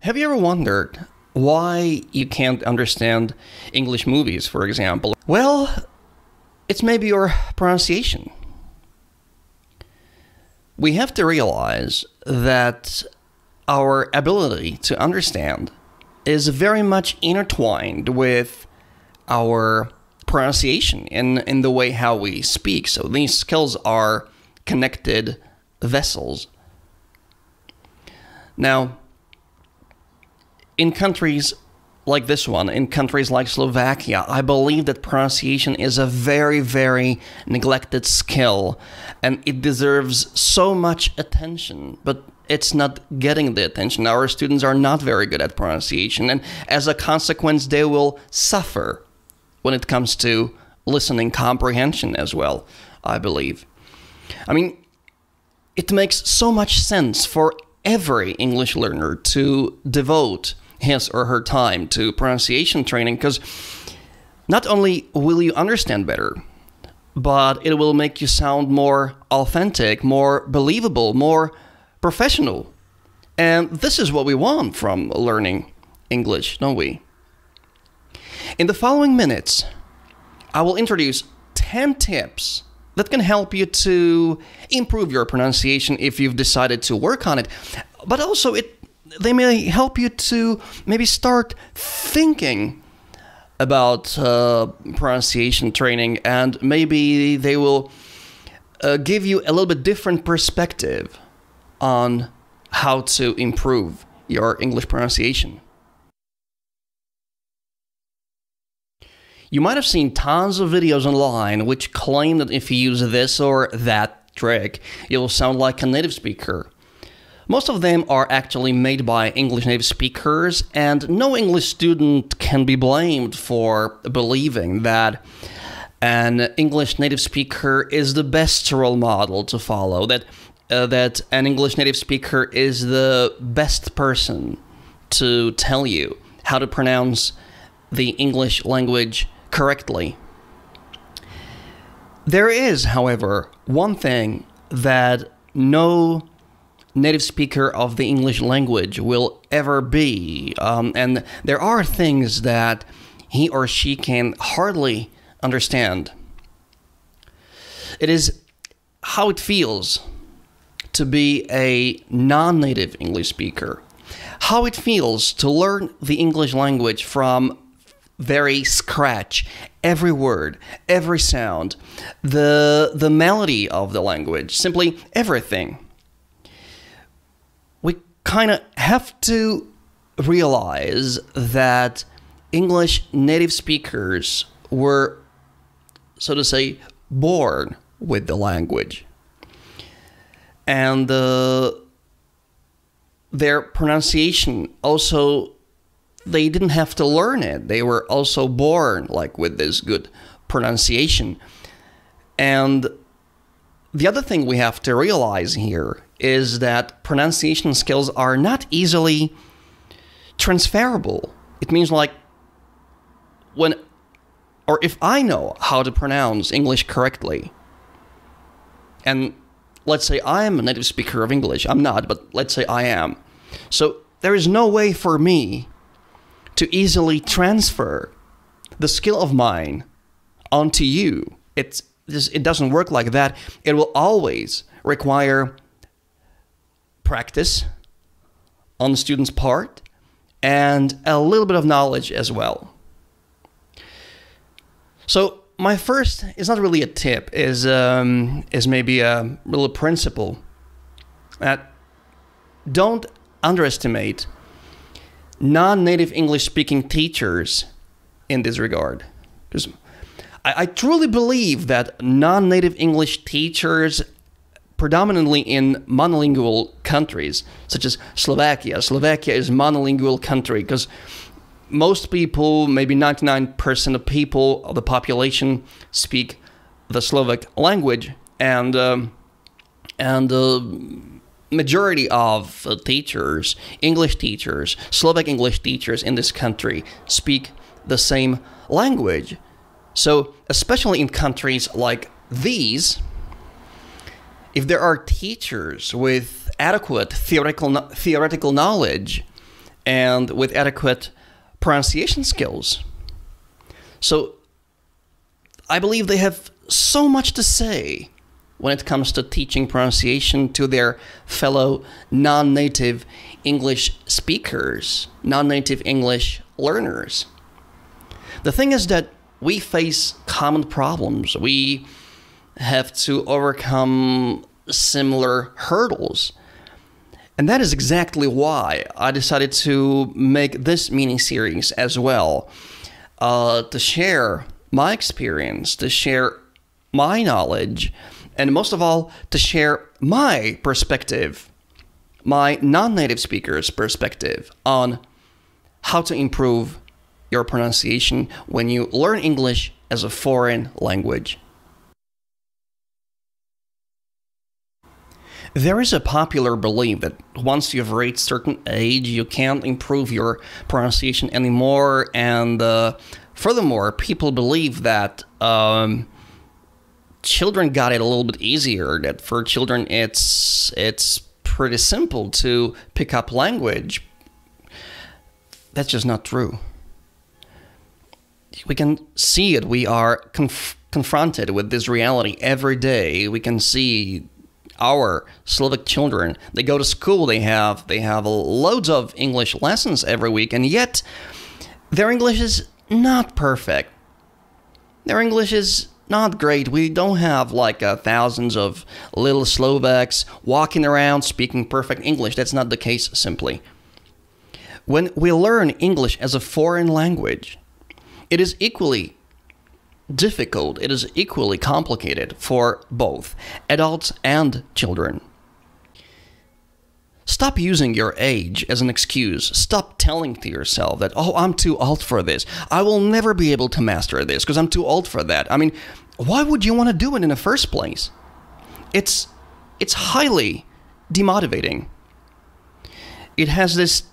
Have you ever wondered why you can't understand English movies, for example? Well, it's maybe your pronunciation. We have to realize that our ability to understand is very much intertwined with our pronunciation in the way how we speak. So these skills are connected vessels. Now, in countries like this one, in countries like Slovakia, I believe that pronunciation is a very, very neglected skill, and it deserves so much attention, but it's not getting the attention. Our students are not very good at pronunciation, and as a consequence, they will suffer when it comes to listening comprehension as well, I believe. I mean, it makes so much sense for every English learner to devote his or her time to pronunciation training, because not only will you understand better, but it will make you sound more authentic, more believable, more professional. And this is what we want from learning English, don't we? In the following minutes, I will introduce 10 tips that can help you to improve your pronunciation if you've decided to work on it, but also they may help you to maybe start thinking about pronunciation training, and maybe they will give you a little bit different perspective on how to improve your English pronunciation. You might have seen tons of videos online which claim that if you use this or that trick, you'll sound like a native speaker. Most of them are actually made by English native speakers, and no English student can be blamed for believing that an English native speaker is the best role model to follow, that an English native speaker is the best person to tell you how to pronounce the English language correctly. There is, however, one thing that no native speaker of the English language will ever be, and there are things that he or she can hardly understand. It is how it feels to be a non-native English speaker, how it feels to learn the English language from very scratch, every word, every sound, the melody of the language, simply everything. We kind of have to realize that English native speakers were, so to say, born with the language. And their pronunciation also, they didn't have to learn it. They were also born like with this good pronunciation. And the other thing we have to realize here is that pronunciation skills are not easily transferable. It means like if I know how to pronounce English correctly, and let's say I am a native speaker of English, I'm not, but let's say I am. So there is no way for me to easily transfer the skill of mine onto you. It doesn't work like that. It will always require practice on the student's part and a little bit of knowledge as well. So my first is not really a tip, is maybe a little principle that don't underestimate non-native English speaking teachers in this regard. Because I truly believe that non-native English teachers, predominantly in monolingual countries, such as Slovakia is a monolingual country, because most people, maybe 99% of people, of the population, speak the Slovak language, and majority of teachers, English teachers, Slovak English teachers in this country speak the same language. So, especially in countries like these, if there are teachers with adequate theoretical knowledge, and with adequate pronunciation skills. So I believe they have so much to say when it comes to teaching pronunciation to their fellow non-native English speakers, non-native English learners. The thing is that we face common problems. We have to overcome similar hurdles. And that is exactly why I decided to make this mini-series as well, to share my experience, to share my knowledge, and most of all, to share my perspective, my non-native speaker's perspective on how to improve your pronunciation when you learn English as a foreign language. There is a popular belief that once you've reached a certain age, you can't improve your pronunciation anymore, and furthermore, people believe that children got it a little bit easier, that for children it's pretty simple to pick up language. That's just not true. We can see it. We are confronted with this reality every day. We can see our Slovak children. They go to school. They have loads of English lessons every week, and yet their English is not perfect. Their English is not great. We don't have like thousands of little Slovaks walking around speaking perfect English. That's not the case, simply. When we learn English as a foreign language, it is equally difficult, it is equally complicated for both adults and children. Stop using your age as an excuse. Stop telling to yourself that, oh, I'm too old for this. I will never be able to master this because I'm too old for that. I mean, why would you want to do it in the first place? It's highly demotivating. It has this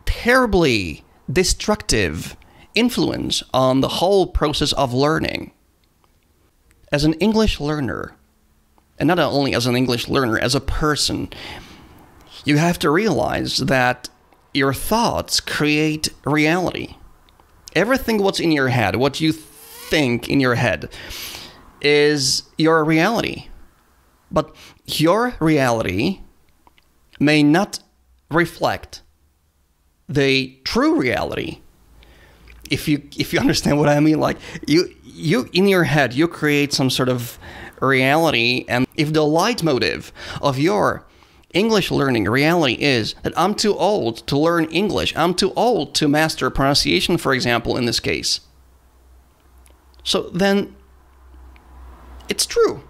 terribly destructive influence on the whole process of learning. As an English learner, and not only as an English learner, as a person, you have to realize that your thoughts create reality. Everything what's in your head, what you think in your head, is your reality. But your reality may not reflect the true reality. If you understand what I mean, like you in your head, you create some sort of reality, and if the leitmotif of your English learning reality is that I'm too old to learn English, I'm too old to master pronunciation, for example, in this case, so then it's true.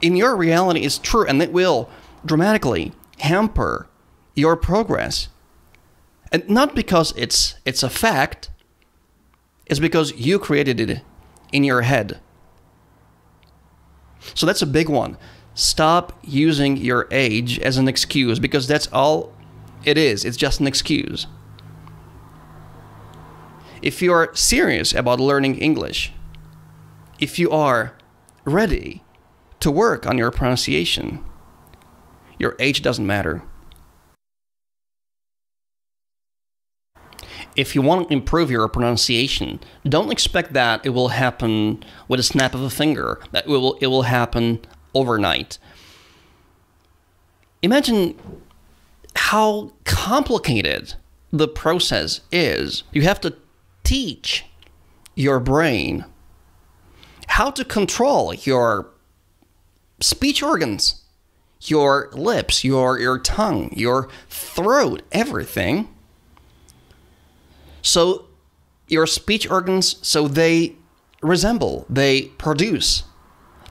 In your reality, it's true, and it will dramatically hamper your progress. And not because it's a fact, it's because you created it in your head. So that's a big one. Stop using your age as an excuse, because that's all it is. It's just an excuse. If you are serious about learning English, if you are ready to work on your pronunciation, your age doesn't matter. If you want to improve your pronunciation, don't expect that it will happen with a snap of a finger, that it will happen overnight. Imagine how complicated the process is. You have to teach your brain how to control your speech organs, your lips, your tongue, your throat, everything. So your speech organs, so they resemble, they produce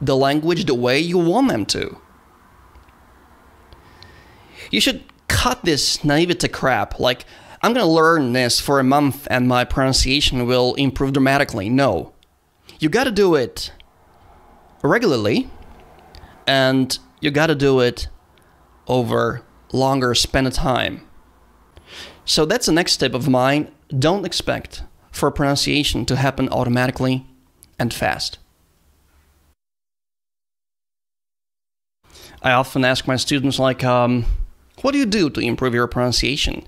the language the way you want them to. You should cut this naivety crap, like, I'm going to learn this for a month and my pronunciation will improve dramatically. No. You got to do it regularly, and you got to do it over longer span of time. So that's the next tip of mine. Don't expect for pronunciation to happen automatically and fast. I often ask my students, like, What do you do to improve your pronunciation?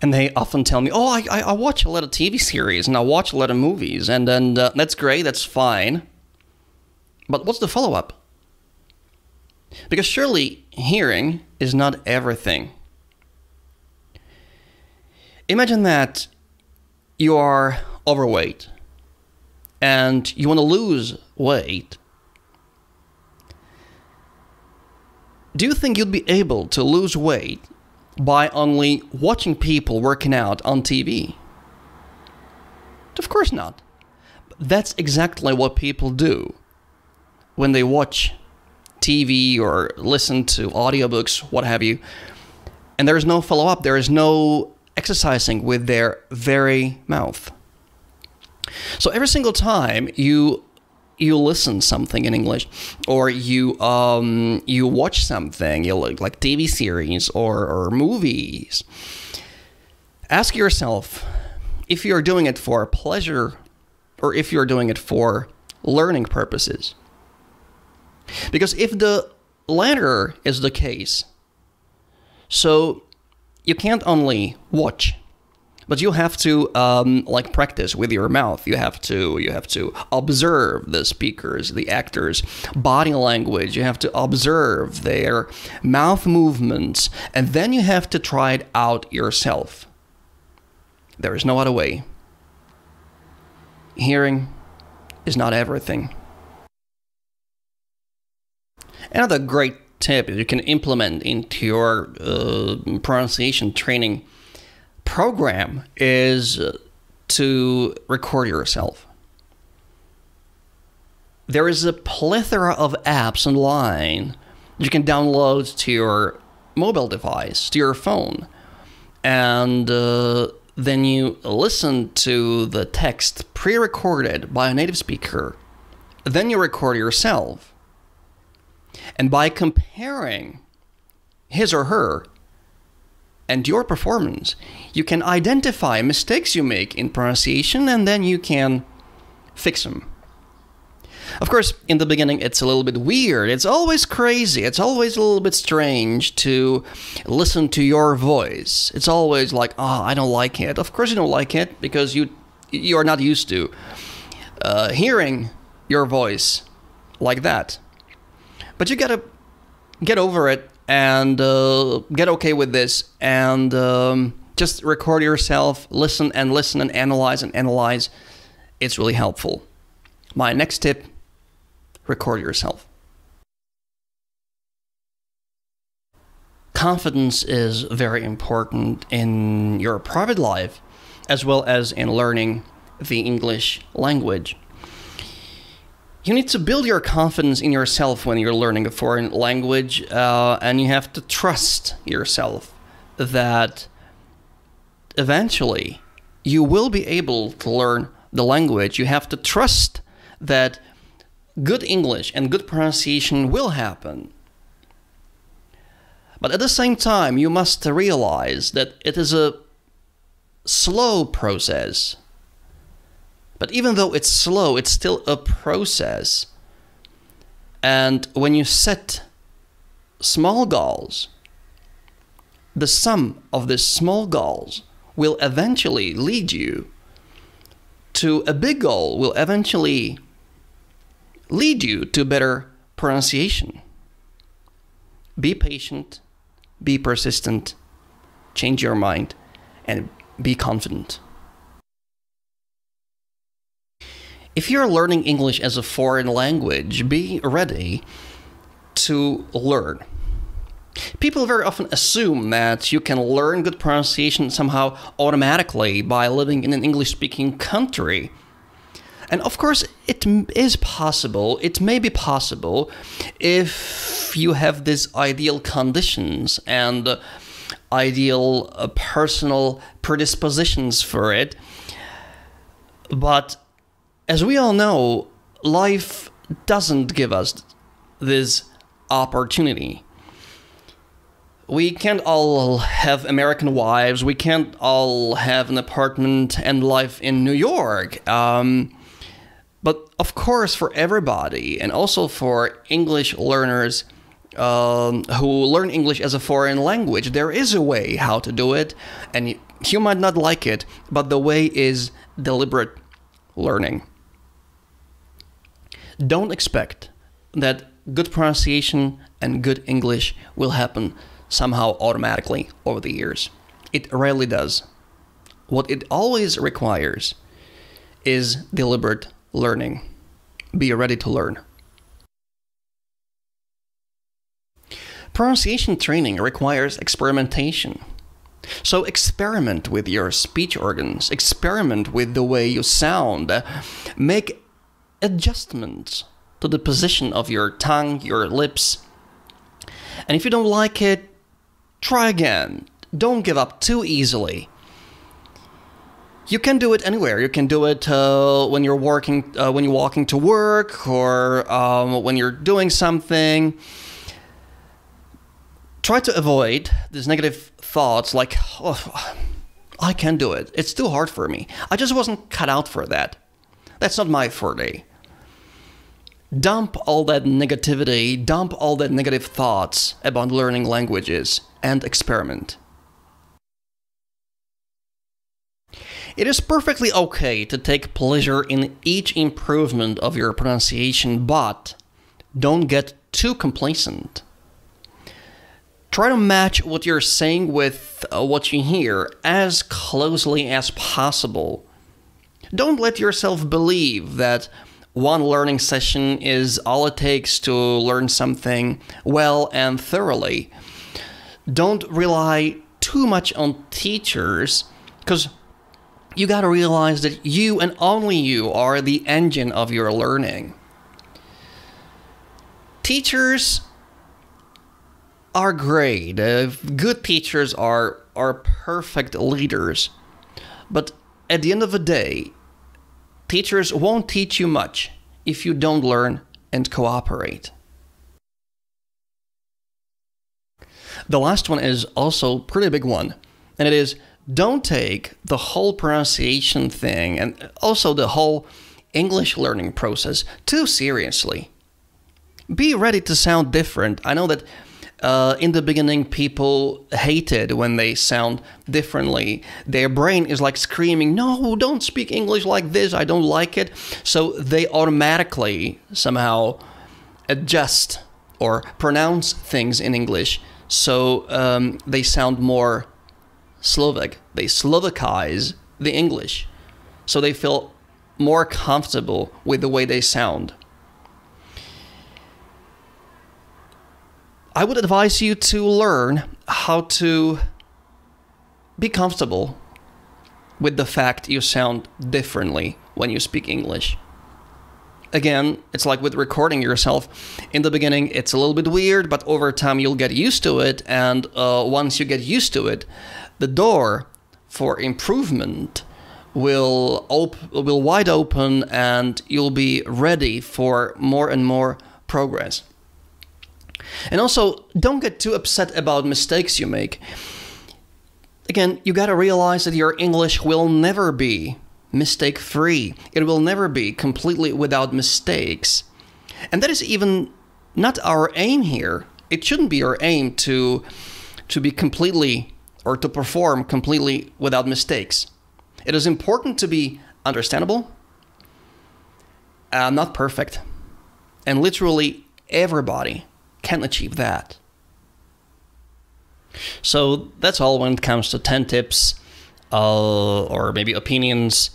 And they often tell me, oh, I watch a lot of TV series and I watch a lot of movies, and then that's great, that's fine. But what's the follow-up? Because surely hearing is not everything. Imagine that you are overweight and you want to lose weight. Do you think you'd be able to lose weight by only watching people working out on TV? Of course not. That's exactly what people do when they watch TV or listen to audiobooks, what have you, and there is no follow-up, there is no exercising with their very mouth. So every single time you listen something in English, or you watch something, like TV series or movies, ask yourself if you're doing it for pleasure or if you're doing it for learning purposes. Because if the latter is the case, so you can't only watch, but you have to practice with your mouth. You have to observe the speakers, the actors' body language. You have to observe their mouth movements, and then you have to try it out yourself. There is no other way. Hearing is not everything. Another great tip you can implement into your pronunciation training program is to record yourself. There is a plethora of apps online you can download to your mobile device, to your phone, and then you listen to the text pre-recorded by a native speaker. Then you record yourself. And by comparing his or her and your performance, you can identify mistakes you make in pronunciation, and then you can fix them. Of course, in the beginning, it's a little bit weird. It's always crazy. It's always a little bit strange to listen to your voice. It's always like, oh, I don't like it. Of course you don't like it, because you are not used to hearing your voice like that. But you gotta get over it and get okay with this, and just record yourself, listen and analyze. It's really helpful. My next tip, record yourself. Confidence is very important in your private life, as well as in learning the English language. You need to build your confidence in yourself when you're learning a foreign language, and you have to trust yourself that eventually you will be able to learn the language. You have to trust that good English and good pronunciation will happen. But at the same time, you must realize that it is a slow process. But even though it's slow, it's still a process. And when you set small goals, the sum of these small goals will eventually lead you to a big goal, will eventually lead you to better pronunciation. Be patient, be persistent, change your mind, and be confident. If you're learning English as a foreign language, be ready to learn. People very often assume that you can learn good pronunciation somehow automatically by living in an English-speaking country. And of course, it is possible, it may be possible, if you have these ideal conditions and ideal personal predispositions for it. But as we all know, life doesn't give us this opportunity. We can't all have American wives. We can't all have an apartment and life in New York. But of course, for everybody, and also for English learners who learn English as a foreign language. There is a way how to do it, and you might not like it, but the way is deliberate learning. Don't expect that good pronunciation and good English will happen somehow automatically over the years. It rarely does. What it always requires is deliberate learning. Be ready to learn. Pronunciation training requires experimentation. So experiment with your speech organs, experiment with the way you sound, make adjustments to the position of your tongue, your lips. And if you don't like it, try again. Don't give up too easily. You can do it anywhere. You can do it when you're walking to work, or when you're doing something. Try to avoid these negative thoughts like, oh, I can't do it. It's too hard for me. I just wasn't cut out for that. That's not my forte. Dump all that negativity, dump all that negative thoughts about learning languages, and experiment. It is perfectly okay to take pleasure in each improvement of your pronunciation, but don't get too complacent. Try to match what you're saying with what you hear as closely as possible. Don't let yourself believe that one learning session is all it takes to learn something well and thoroughly. Don't rely too much on teachers, because you gotta realize that you and only you are the engine of your learning. Teachers are great. Good teachers are perfect leaders. But at the end of the day, teachers won't teach you much if you don't learn and cooperate. The last one is also a pretty big one, and it is, don't take the whole pronunciation thing and also the whole English learning process too seriously. Be ready to sound different. I know that in the beginning, people hated when they sound differently. Their brain is like screaming, no, don't speak English like this, I don't like it. So they automatically somehow adjust or pronounce things in English so they sound more Slovak. They Slovakize the English, so they feel more comfortable with the way they sound. I would advise you to learn how to be comfortable with the fact you sound differently when you speak English. Again, it's like with recording yourself. In the beginning, it's a little bit weird, but over time you'll get used to it, and once you get used to it, the door for improvement will wide open, and you'll be ready for more and more progress. And also, don't get too upset about mistakes you make. Again, you gotta realize that your English will never be mistake-free. It will never be completely without mistakes. And that is even not our aim here. It shouldn't be our aim to be completely, or to perform completely without mistakes. It is important to be understandable, not perfect. And literally everybody can achieve that. So that's all when it comes to 10 tips or maybe opinions,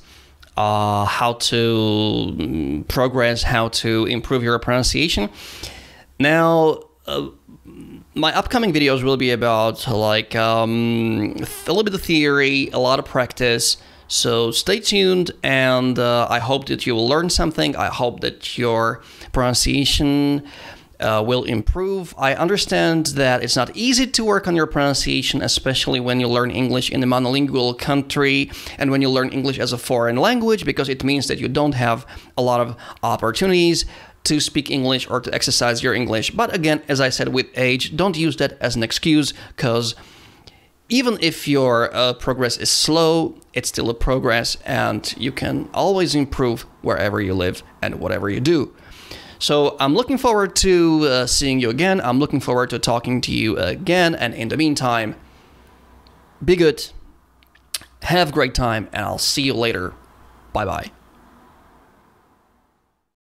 how to progress, how to improve your pronunciation. Now, my upcoming videos will be about like a little bit of theory, a lot of practice. So stay tuned, and I hope that you will learn something. I hope that your pronunciation will improve. I understand that it's not easy to work on your pronunciation, especially when you learn English in a monolingual country and when you learn English as a foreign language, because it means that you don't have a lot of opportunities to speak English or to exercise your English. But again, as I said, with age, don't use that as an excuse, because even if your progress is slow, it's still a progress, and you can always improve wherever you live and whatever you do. So I'm looking forward to seeing you again. I'm looking forward to talking to you again. And in the meantime, be good, have a great time, and I'll see you later. Bye-bye.